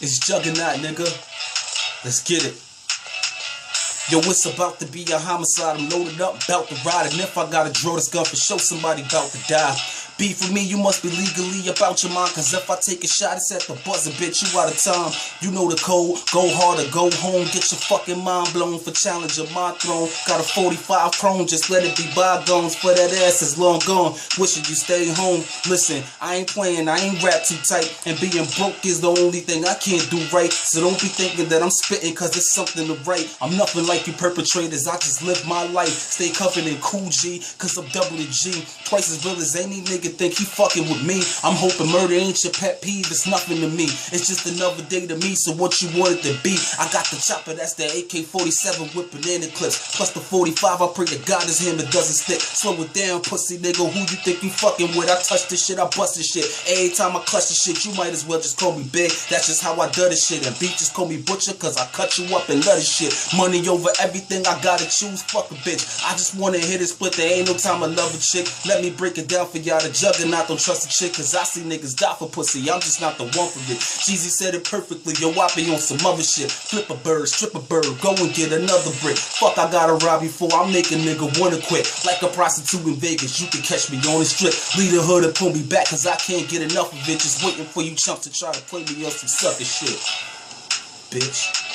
It's Juggernaut, nigga. Let's get it. Yo, it's about to be a homicide. I'm loaded up, bout to ride. And if I gotta draw this gun for show, somebody bout to die. Beef with me, you must be legally about your mind. Cause if I take a shot, it's at the buzzer, bitch, you out of time. You know the code, go hard or go home. Get your fucking mind blown for challenging my throne. Got a 45 chrome, just let it be bygones. For that ass is long gone, wishing you stay home. Listen, I ain't playing, I ain't rap too tight. And being broke is the only thing I can't do right. So don't be thinking that I'm spitting cause it's something to write. I'm nothing like you perpetrators, I just live my life. Stay covered in cool G, cause I'm double the G. Twice as real as any nigga think he fucking with me. I'm hoping murder ain't your pet peeve, it's nothing to me. It's just another day to me, so what you want it to be. I got the chopper, that's the AK-47 with banana clips. Plus the 45, I pray to God his hammer doesn't stick. Slow it down, pussy nigga, who you think you fucking with? I touch this shit, I bust this shit. Every time I clutch this shit, you might as well just call me big. That's just how I do this shit. And beat just call me butcher, cause I cut you up and love this shit. Money over everything, I gotta choose, fuck a bitch. I just wanna hit it split, there ain't no time I love a chick. Let me break it down for y'all, the Juggernaut don't trust a chick. Cause I see niggas die for pussy, I'm just not the one for it. Jeezy said it perfectly, yo, I be on some other shit. Flip a bird, strip a bird, go and get another brick. Fuck, I gotta rob you for, I make a nigga wanna quit. Like a prostitute in Vegas, you can catch me on the strip. Lead the hood and pull me back, cause I can't get enough of it. Just waiting for you chumps to try to play me on some sucker shit, bitch.